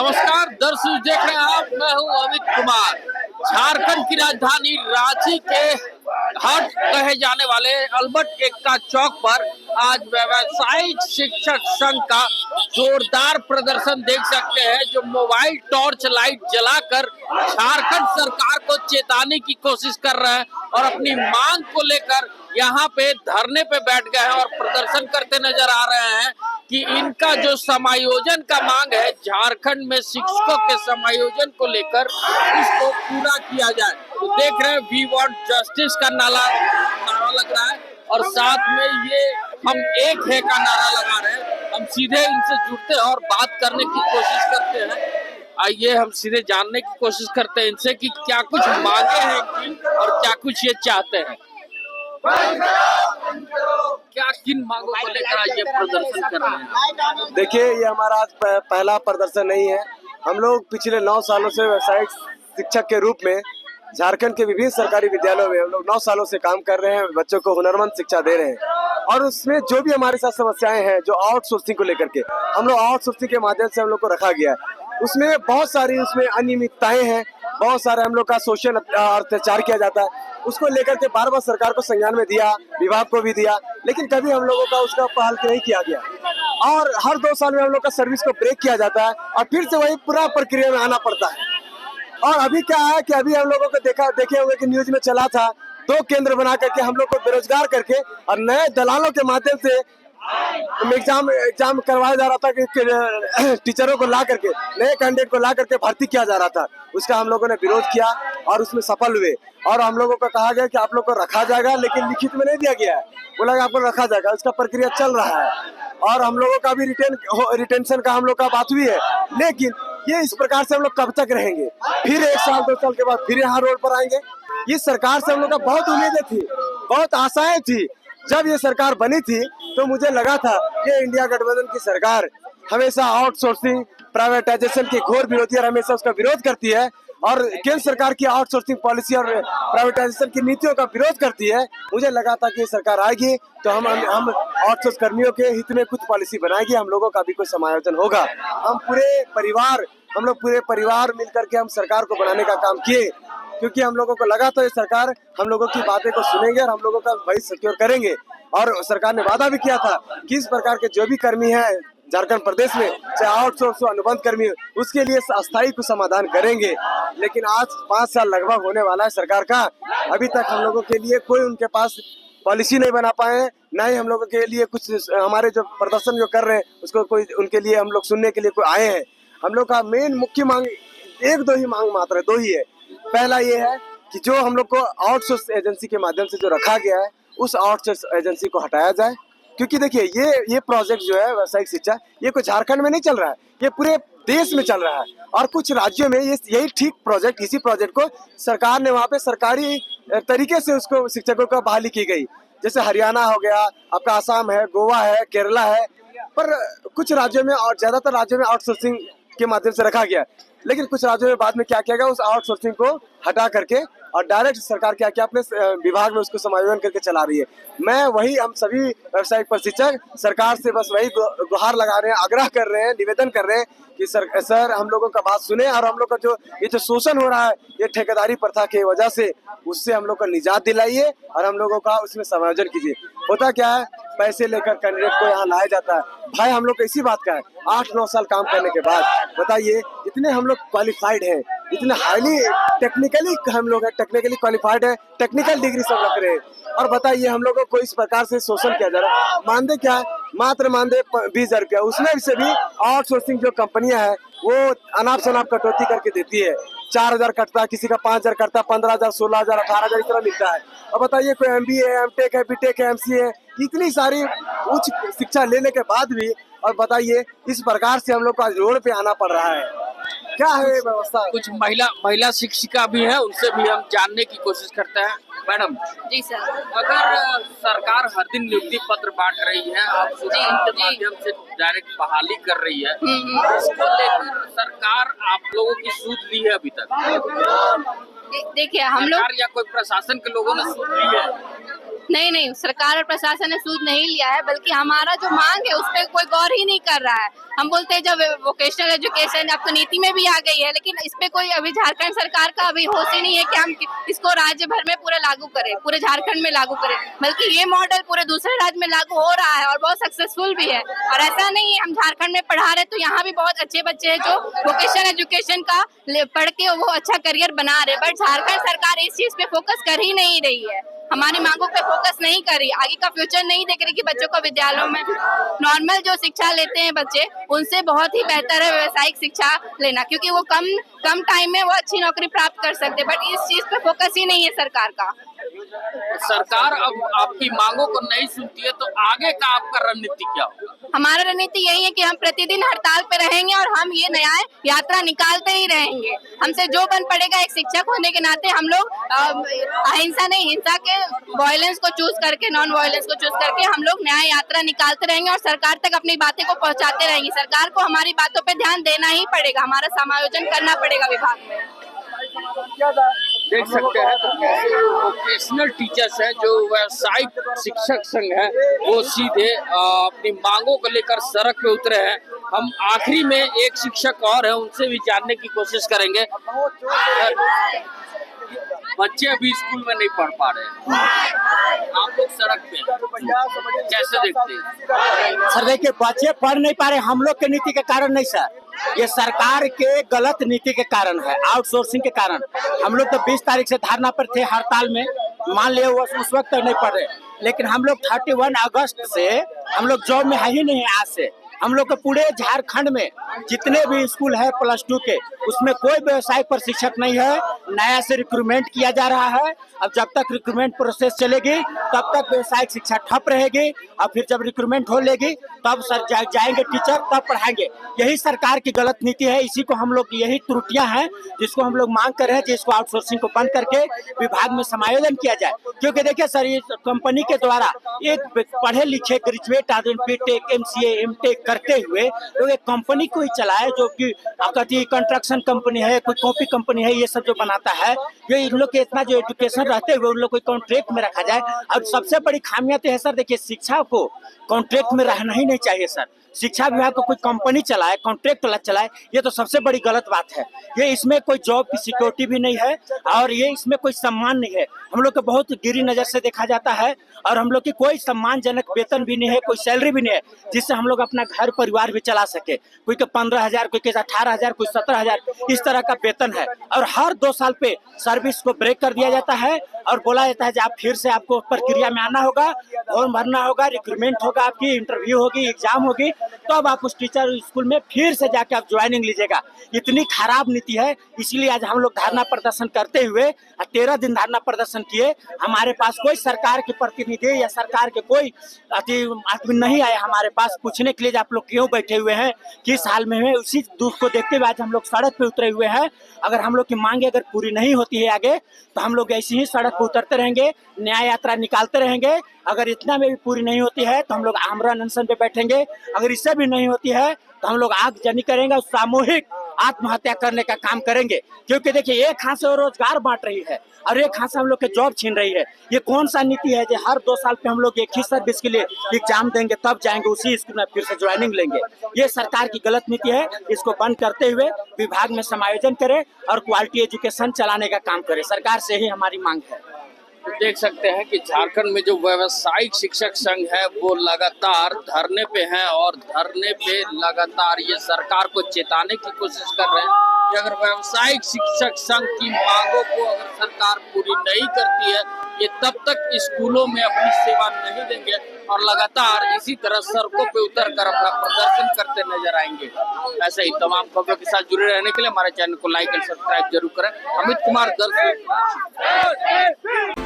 नमस्कार दर्शक, देख रहे हैं आप, मैं हूं अमित कुमार। झारखंड की राजधानी रांची के हट कहे जाने वाले अल्बर्ट एक्का चौक पर आज व्यावसायिक शिक्षक संघ का जोरदार प्रदर्शन देख सकते हैं, जो मोबाइल टॉर्च लाइट जलाकर झारखंड सरकार को चेताने की कोशिश कर रहे हैं और अपनी मांग को लेकर यहाँ पे धरने पे बैठ गए हैं और प्रदर्शन करते नजर आ रहे हैं कि इनका जो समायोजन का मांग है झारखंड में शिक्षकों के समायोजन को लेकर इसको पूरा किया जाए। तो देख रहे हैं वी वांट जस्टिस का नारा लग रहा है और साथ में ये हम एक है का नारा लगा रहे हैं। हम सीधे इनसे जुड़ते हैं और बात करने की कोशिश करते हैं। आइए हम सीधे जानने की कोशिश करते हैं इनसे कि क्या कुछ मांगे हैं इनकी और क्या कुछ ये चाहते हैं। क्या किन मांगों को लेकर आज ये प्रदर्शन कर रहे हैं? देखिए, ये हमारा आज पहला प्रदर्शन नहीं है। हम लोग पिछले 9 सालों से व्यावसायिक शिक्षक के रूप में झारखंड के विभिन्न सरकारी विद्यालयों में हम लोग 9 सालों से काम कर रहे हैं, बच्चों को हुनरमंद शिक्षा दे रहे हैं। और उसमें जो भी हमारे साथ समस्याएं हैं, जो आउटसोर्सिंग को लेकर के हम लोग आउटसोर्सिंग के माध्यम से हम लोग को रखा गया है, उसमें बहुत सारी उसमें अनियमितताएं हैं, बहुत सारे हम लोग का शोषण अत्याचार किया जाता है। उसको लेकर के बार बार सरकार को संज्ञान में दिया, विभाग को भी दिया, लेकिन कभी हम लोगों का उसका पहल नहीं किया गया। और हर 2 साल में हम लोग का सर्विस को ब्रेक किया जाता है और फिर से वही पूरा प्रक्रिया में आना पड़ता है। और अभी क्या है कि अभी हम लोगों को देखे होंगे कि न्यूज में चला था, 2 केंद्र बना करके हम लोग को बेरोजगार करके और नए दलालों के माध्यम से एग्जाम करवाया जा रहा था कि टीचरों को ला करके, नए कैंडिडेट को ला करके भर्ती किया जा रहा था। उसका हम लोगों ने विरोध किया और उसमें सफल हुए। और हम लोगों को कहा गया कि आप लोग को रखा जाएगा, लेकिन लिखित में नहीं दिया गया है। बोला आपको रखा जाएगा, उसका प्रक्रिया चल रहा है और हम लोगों का भी रिटेंशन का हम लोग का बात हुई है। लेकिन ये इस प्रकार से हम लोग कब तक रहेंगे? फिर 1 साल 2 साल के बाद फिर यहाँ रोड पर आएंगे। इस सरकार से हम लोग का बहुत उम्मीदें थी, बहुत आशाएं थी। जब ये सरकार बनी थी तो मुझे लगा था ये इंडिया गठबंधन की सरकार हमेशा आउटसोर्सिंग, प्राइवेटाइजेशन की घोर विरोधी और हमेशा उसका विरोध करती है और केंद्र सरकार की आउटसोर्सिंग पॉलिसी और प्राइवेटाइजेशन की नीतियों का विरोध करती है। मुझे लगा था कि ये सरकार आएगी तो हम आउटसोर्स कर्मियों के हित में कुछ पॉलिसी बनाएगी, हम लोगों का भी कुछ समायोजन होगा। हम लोग पूरे परिवार मिलकर के हम सरकार को बनाने का काम किए, क्योंकि हम लोगों को लगा था ये सरकार हम लोगों की बातें को सुनेंगे और हम लोगों का भविष्य सिक्योर करेंगे। और सरकार ने वादा भी किया था कि इस प्रकार के जो भी कर्मी हैं झारखंड प्रदेश में, चाहे आउटसोर्स हो, अनुबंध कर्मी हो, उसके लिए अस्थायी कुछ समाधान करेंगे। लेकिन आज 5 साल लगभग होने वाला है सरकार का, अभी तक हम लोगों के लिए कोई उनके पास पॉलिसी नहीं बना पाए, ना ही हम लोगों के लिए कुछ हमारे जो प्रदर्शन जो कर रहे हैं उसको कोई उनके लिए हम लोग सुनने के लिए कोई आए हैं। हम लोग का मेन मुख्य मांग 1-2 ही मांग मात्र 2 ही है। पहला ये है कि जो हम लोग को आउटसोर्स एजेंसी के माध्यम से जो रखा गया है उस आउटसोर्स एजेंसी को हटाया जाए। क्योंकि देखिए ये प्रोजेक्ट जो है व्यावसायिक शिक्षा, ये कोई झारखंड में नहीं चल रहा है, ये पूरे देश में चल रहा है। और कुछ राज्यों में ये यही ठीक प्रोजेक्ट, इसी प्रोजेक्ट को सरकार ने वहाँ पे सरकारी तरीके से उसको शिक्षकों का बहाली की गई। जैसे हरियाणा हो गया, आपका आसाम है, गोवा है, केरला है। पर कुछ राज्यों में और ज्यादातर राज्यों में आउटसोर्सिंग के माध्यम से रखा गया, लेकिन कुछ राज्यों में बाद में क्या किया गया, उस आउटसोर्सिंग को हटा करके और डायरेक्ट सरकार क्या किया, अपने विभाग में उसको समायोजन करके चला रही है। हम सभी व्यावसायिक प्रशिक्षक सरकार से बस वही गुहार लगा रहे हैं, आग्रह कर रहे हैं, निवेदन कर रहे हैं कि सर हम लोगों का बात सुने और हम लोग का ये जो शोषण हो रहा है ये ठेकेदारी प्रथा की वजह से, उससे हम लोग को निजात दिलाइए और हम लोगों का उसमें समायोजन कीजिए। होता क्या है, पैसे लेकर कैंडिडेट को यहाँ लाया जाता है। भाई हम लोग को इसी बात का है, 8-9 साल काम करने के बाद बताइए, इतने हम लोग क्वालिफाइड हैं, इतने हाईली टेक्निकली हम लोग टेक्निकली क्वालिफाइड है, टेक्निकल डिग्री सब रख रहे हैं, और बताइए हम लोगों को इस प्रकार से शोषण किया जा रहा है। मानदेय क्या है? मात्र मानदेय 20,000 रुपया, उसमें से भी आउटसोर्सिंग जो कंपनियां हैं वो अनाप शनाप कटौती करके देती है। 4,000 कटता है, किसी का 5,000 कटता है, 15,000, 16,000, 18,000 इतना मिलता है। और बताइए कोई MBA है, MTech है, BTech है, MCA है, इतनी सारी उच्च शिक्षा लेने के बाद भी, और बताइए इस प्रकार से हम लोग को आज रोड पे आना पड़ रहा है। क्या है व्यवस्था? कुछ महिला शिक्षिका भी है, उनसे भी हम जानने की कोशिश करते हैं। मैडम जी सर, अगर सरकार हर दिन नियुक्ति पत्र बांट रही है, आउटसोर्सिंग के माध्यम से डायरेक्ट बहाली कर रही है, इसको लेकर सरकार आप लोगों की सूझ ली है अभी तक? देखिए हम लोग या कोई प्रशासन के लोगों ने सूझ ली है? नहीं नहीं, सरकार और प्रशासन ने सूद नहीं लिया है, बल्कि हमारा जो मांग है उस पर कोई गौर ही नहीं कर रहा है। हम बोलते हैं जब वोकेशनल एजुकेशन अब तो नीति में भी आ गई है, लेकिन इस पे कोई अभी झारखंड सरकार का अभी होश ही नहीं है कि हम इसको राज्य भर में पूरा लागू करें, पूरे झारखंड में लागू करें। बल्कि ये मॉडल पूरे दूसरे राज्य में लागू हो रहा है और बहुत सक्सेसफुल भी है। और ऐसा नहीं है हम झारखंड में पढ़ा रहे तो यहाँ भी बहुत अच्छे बच्चे हैं जो वोकेशनल एजुकेशन का पढ़ के वो अच्छा करियर बना रहे, बट झारखंड सरकार इस चीज पे फोकस कर ही नहीं रही है, हमारी मांगों पे फोकस नहीं कर रही, आगे का फ्यूचर नहीं देख रही कि बच्चों को विद्यालयों में नॉर्मल जो शिक्षा लेते हैं बच्चे उनसे बहुत ही बेहतर है व्यावसायिक शिक्षा लेना, क्योंकि वो कम टाइम में वो अच्छी नौकरी प्राप्त कर सकते हैं। बट इस चीज पे फोकस ही नहीं है सरकार का। सरकार अब आपकी मांगों को नहीं सुनती है तो आगे का आपका रणनीति क्या होगा? हमारा रणनीति यही है कि हम प्रतिदिन हड़ताल पे रहेंगे और हम ये न्याय यात्रा निकालते ही रहेंगे। हमसे जो बन पड़ेगा, एक शिक्षक होने के नाते हम लोग अहिंसा नहीं, हिंसा के वायलेंस को चूज करके, नॉन वायलेंस को चूज करके हम लोग न्याय यात्रा निकालते रहेंगे और सरकार तक अपनी बातें को पहुंचाते रहेंगे। सरकार को हमारी बातों पे ध्यान देना ही पड़ेगा, हमारा समायोजन करना पड़ेगा विभाग में। देख सकते हैं तो कैसे वोकेशनल टीचर्स हैं जो व्यावसायिक शिक्षक संघ है वो सीधे अपनी मांगों को लेकर सड़क पे उतरे हैं। हम आखिरी में एक शिक्षक और है उनसे भी जानने की कोशिश करेंगे। बच्चे अभी स्कूल में नहीं पढ़ पा रहे हैं, आप लोग सड़क पे कैसे देखते हैं? सर देखिए, बच्चे पढ़ नहीं पा रहे हम लोग के नीति के कारण नहीं सर, ये सरकार के गलत नीति के कारण है, आउटसोर्सिंग के कारण। हम लोग तो 20 तारीख से धरना पर थे हड़ताल में, मान लिया उस वक्त नहीं पढ़ रहे, लेकिन हम लोग 31 अगस्त से हम लोग जॉब में है ही नहीं। आज से हम लोग के पूरे झारखंड में जितने भी स्कूल है +2 के, उसमें कोई व्यवसायिक प्रशिक्षक नहीं है। नया से रिक्रूटमेंट किया जा रहा है। अब जब तक रिक्रूटमेंट प्रोसेस चलेगी तब तक व्यवसायिक शिक्षा ठप रहेगी, और फिर जब रिक्रूटमेंट हो लेगी तब सर जाएंगे टीचर, तब पढ़ाएंगे। यही सरकार की गलत नीति है, इसी को हम लोग, यही त्रुटियां हैं जिसको हम लोग मांग कर रहे हैं, जिसको आउटसोर्सिंग को बंद करके विभाग में समायोजन किया जाए। क्योंकि देखिए सर, ये कंपनी के द्वारा एक पढ़े लिखे ग्रेजुएट आदमी बीटेक MCA MTech करते हुए लोग एक कंपनी को ही चलाए, जो कि कभी कंस्ट्रक्शन कंपनी है, कोई कॉपी कंपनी है, ये सब जो बनाता है। ये इन लोग के इतना जो एजुकेशन रहते हुए उन लोग को कॉन्ट्रैक्ट में रखा जाए। और सबसे बड़ी खामियां तो है सर, देखिए शिक्षा को कॉन्ट्रैक्ट में रहना ही नहीं चाहिए सर। शिक्षा विभाग को कोई कंपनी चलाए, कॉन्ट्रैक्ट चलाए, ये तो सबसे बड़ी गलत बात है। ये इसमें कोई जॉब की सिक्योरिटी भी नहीं है और ये इसमें कोई सम्मान नहीं है। हम लोग को बहुत गिरी नजर से देखा जाता है और हम लोग की कोई सम्मानजनक वेतन भी नहीं है, कोई सैलरी भी नहीं है जिससे हम लोग अपना घर परिवार भी चला सके। कोई के 15,000, कोई के 18,000, कोई 17,000, इस तरह का वेतन है। और हर 2 साल पे सर्विस को ब्रेक कर दिया जाता है और बोला जाता है कि आप फिर से आपको प्रक्रिया में आना होगा, फॉर्म भरना होगा, रिक्रूटमेंट होगा, आपकी इंटरव्यू होगी, एग्जाम होगी, तो अब आप उस टीचर स्कूल में फिर से जाके आप ज्वाइनिंग लीजिएगा। इतनी खराब नीति है, इसलिए आज हम लोग धरना प्रदर्शन करते हुए 13 दिन धरना प्रदर्शन किए। हमारे पास कोई सरकार के प्रतिनिधि या सरकार के कोई आदमी नहीं आया हमारे पास पूछने के लिए आप लोग क्यों बैठे हुए हैं, किस हाल में है। उसी दुख को देखते हुए आज हम लोग सड़क पे उतरे हुए हैं। अगर हम लोग की मांगे अगर पूरी नहीं होती है आगे, तो हम लोग ऐसे ही सड़क पे उतरते रहेंगे, न्याय यात्रा निकालते रहेंगे। अगर इतना में भी पूरी नहीं होती है तो हम लोग आमरण अनशन पे बैठेंगे। अगर इससे भी नहीं होती है तो हम लोग आगजनी करेंगे और सामूहिक आत्महत्या करने का काम करेंगे। क्योंकि देखिए, एक हाथ से वो रोजगार बांट रही है और एक हाथ से हम लोग के जॉब छीन रही है। ये कौन सा नीति है जो हर 2 साल पे हम लोग एक ही सर्विस के लिए एग्जाम देंगे, तब जाएंगे उसी स्कूल में फिर से ज्वाइनिंग लेंगे। ये सरकार की गलत नीति है। इसको बंद करते हुए विभाग में समायोजन करे और क्वालिटी एजुकेशन चलाने का काम करे। सरकार से ही हमारी मांग है। तो देख सकते हैं कि झारखंड में जो व्यावसायिक शिक्षक संघ है वो लगातार धरने पे हैं और धरने पे लगातार ये सरकार को चेताने की कोशिश कर रहे हैं कि अगर व्यावसायिक शिक्षक संघ की मांगों को अगर सरकार पूरी नहीं करती है, ये तब तक स्कूलों में अपनी सेवा नहीं देंगे और लगातार इसी तरह सड़कों पे उतरकर अपना प्रदर्शन करते नजर आएंगे। ऐसे ही तमाम खबरों के साथ जुड़े रहने के लिए हमारे चैनल को लाइक और सब्सक्राइब जरूर करें। अमित कुमार, गर्ल्स।